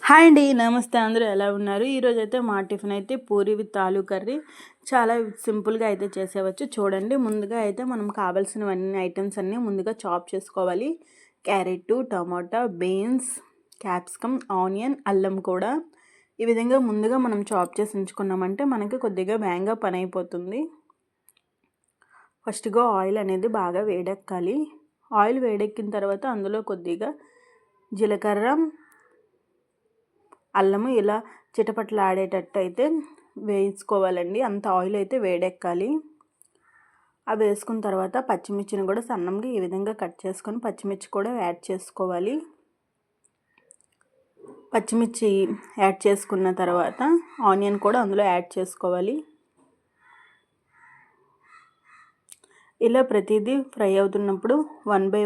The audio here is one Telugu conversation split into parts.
హాయ్ అండి, నమస్తే. అందరూ ఎలా ఉన్నారు? ఈరోజు అయితే మా టిఫిన్ అయితే పూరి విత్ ఆలు కర్రీ. చాలా సింపుల్గా అయితే చేసేవచ్చు. చూడండి, ముందుగా అయితే మనం కావాల్సినవన్నీ ఐటమ్స్ అన్నీ ముందుగా చాప్ చేసుకోవాలి. క్యారెట్, టమాటా, బీన్స్, క్యాప్సికమ్, ఆనియన్, అల్లం కూడా ఈ విధంగా ముందుగా మనం చాప్ చేసి ఉంచుకున్నామంటే మనకి కొద్దిగా వేగంగా పని అయిపోతుంది. ఫస్ట్గా ఆయిల్ అనేది బాగా వేడెక్కాలి. ఆయిల్ వేడెక్కిన తర్వాత అందులో కొద్దిగా జీలకర్ర, అల్లము ఇలా చిటపటలాడేటట్టు అయితే వేసుకోవాలండి. అంత ఆయిల్ అయితే వేడెక్కాలి. అవి వేసుకున్న తర్వాత పచ్చిమిర్చిని కూడా సన్నంగా ఈ విధంగా కట్ చేసుకొని పచ్చిమిర్చి కూడా యాడ్ చేసుకోవాలి. పచ్చిమిర్చి యాడ్ చేసుకున్న తర్వాత ఆనియన్ కూడా అందులో యాడ్ చేసుకోవాలి. ఇలా ప్రతిదీ ఫ్రై అవుతున్నప్పుడు వన్ బై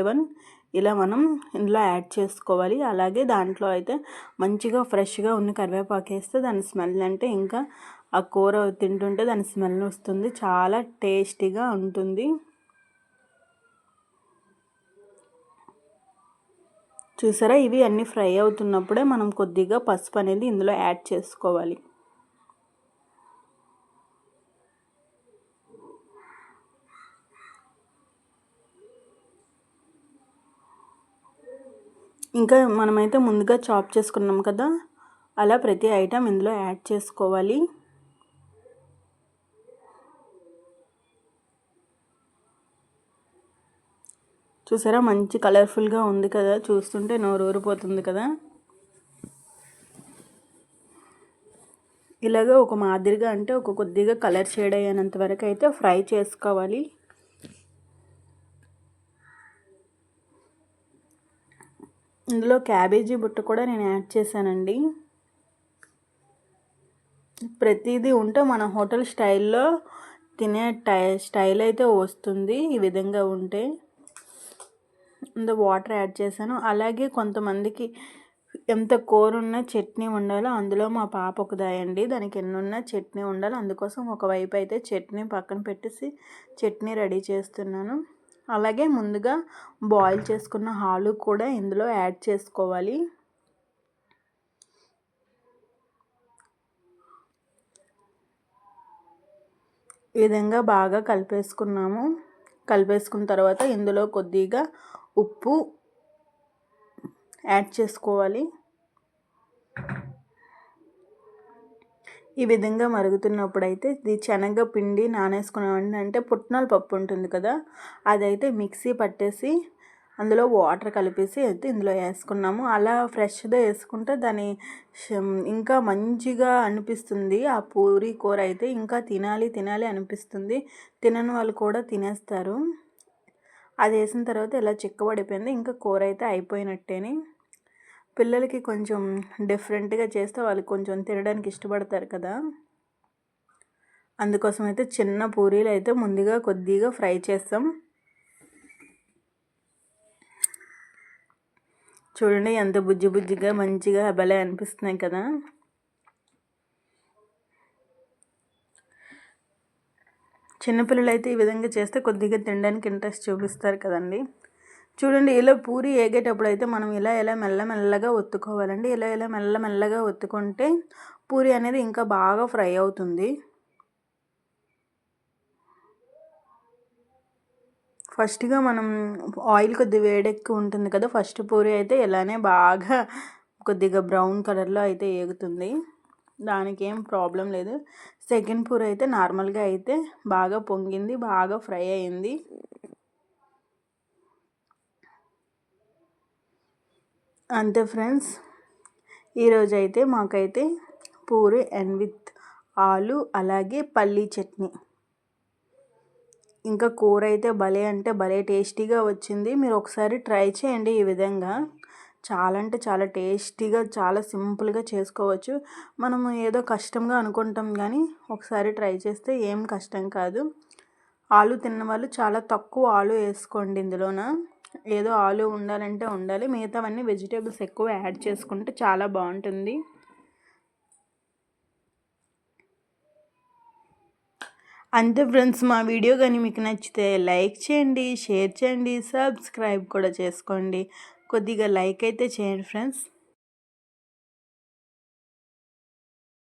వన్ ఇలా మనం ఇందులో యాడ్ చేసుకోవాలి. అలాగే దాంట్లో అయితే మంచిగా ఫ్రెష్గా ఉన్న కరివేపాకు వేస్తే దాని స్మెల్ అంటే ఇంకా ఆ కూర తింటుంటే దాని స్మెల్ వస్తుంది. చాలా టేస్టీగా ఉంటుంది. చూసారా, ఇవి అన్నీ ఫ్రై అవుతున్నప్పుడే మనం కొద్దిగా పసుపు అనేది ఇందులో యాడ్ చేసుకోవాలి. ఇంకా మనమైతే ముందుగా చాప్ చేసుకున్నాం కదా, అలా ప్రతి ఐటెం ఇందులో యాడ్ చేసుకోవాలి. చూసారా, మంచి కలర్ఫుల్గా ఉంది కదా, చూస్తుంటే నోరు ఊరిపోతుంది కదా. ఇలాగ ఒక మాదిరిగా అంటే ఒక కొద్దిగా కలర్ షేడ్ అయ్యేంత వరకు అయితే ఫ్రై చేసుకోవాలి. ఇందులో క్యాబేజీ బుట్ట కూడా నేను యాడ్ చేశానండి. ప్రతిదీ ఉంటే మన హోటల్ స్టైల్లో తినే స్టైల్ అయితే వస్తుంది. ఈ విధంగా ఉంటే ఇందులో వాటర్ యాడ్ చేశాను. అలాగే కొంతమందికి ఎంత కూర ఉన్న చట్నీ ఉండాలో, అందులో మా పాప ఒకదాయండి, దానికి ఎన్నున్నా చట్నీ ఉండాలి. అందుకోసం ఒకవైపు అయితే చట్నీ పక్కన పెట్టేసి చట్నీ రెడీ చేస్తున్నాను. అలాగే ముందుగా బాయిల్ చేసుకున్న ఆలు కూడా ఇందులో యాడ్ చేసుకోవాలి. ఈ విధంగా బాగా కలిపేసుకున్న తర్వాత ఇందులో కొద్దిగా ఉప్పు యాడ్ చేసుకోవాలి. ఈ విధంగా మరుగుతున్నప్పుడు అయితే ఇది శనగ పిండి నానేసుకున్నామండి. అంటే పుట్నాల పప్పు ఉంటుంది కదా, అదైతే మిక్సీ పట్టేసి అందులో వాటర్ కలిపేసి అయితే ఇందులో వేసుకున్నాము. అలా ఫ్రెష్గా వేసుకుంటే దాని ఇంకా మంచిగా అనిపిస్తుంది. ఆ పూరీ కూర అయితే ఇంకా తినాలి అనిపిస్తుంది. తినని వాళ్ళు కూడా తినేస్తారు. అది వేసిన తర్వాత ఇలా చిక్కబడిపోయింది. ఇంకా కూర అయితే అయిపోయినట్టేని. పిల్లలకి కొంచెం డిఫరెంట్గా చేస్తే వాళ్ళు కొంచెం తినడానికి ఇష్టపడతారు కదా, అందుకోసం అయితే చిన్న పూరీలు అయితే ముందుగా కొద్దిగా ఫ్రై చేస్తాం. చూడండి, ఎంత బుజ్జిగా మంచిగా భలే అనిపిస్తున్నాయి కదా. చిన్నపిల్లలు అయితే ఈ విధంగా చేస్తే కొద్దిగా తినడానికి ఇంట్రెస్ట్ చూపిస్తారు కదండి. చూడండి, ఇలా పూరి ఏగేటప్పుడు అయితే మనం ఇలా మెల్లమెల్లగా ఒత్తుకోవాలండి. ఇలా మెల్లమెల్లగా ఒత్తుకుంటే పూరి అనేది ఇంకా బాగా ఫ్రై అవుతుంది. ఫస్ట్గా మనం ఆయిల్ కొద్దిగా వేడెక్కి ఉంటుంది కదా, ఫస్ట్ పూరి అయితే ఇలానే బాగా కొద్దిగా బ్రౌన్ కలర్లో అయితే ఏగుతుంది. దానికి ఏం ప్రాబ్లం లేదు. సెకండ్ పూరి అయితే నార్మల్గా అయితే బాగా పొంగింది, బాగా ఫ్రై అయింది. అంతే ఫ్రెండ్స్, ఈరోజు అయితే మాకైతే పూరి అండ్ విత్ ఆలు అలాగే పల్లీ చట్నీ. ఇంకా కూర అయితే భలే అంటే భలే టేస్టీగా వచ్చింది. మీరు ఒకసారి ట్రై చేయండి. ఈ విధంగా చాలా అంటే చాలా టేస్టీగా, చాలా సింపుల్గా చేసుకోవచ్చు. మనము ఏదో కష్టంగా అనుకుంటాం, కానీ ఒకసారి ట్రై చేస్తే ఏం కష్టం కాదు. ఆలు తిన్న వాళ్ళు చాలా తక్కువ ఆలు వేసుకోండి ఇందులోన. ఏదో ఆలు ఉండాలంటే ఉండాలి, మిగతావన్నీ వెజిటేబుల్స్ ఎక్కువ యాడ్ చేసుకుంటే చాలా బాగుంటుంది. అంతే ఫ్రెండ్స్, మా వీడియో కానీ మీకు నచ్చితే లైక్ చేయండి, షేర్ చేయండి, సబ్స్క్రైబ్ కూడా చేసుకోండి. కొద్దిగా లైక్ అయితే చేయండి ఫ్రెండ్స్.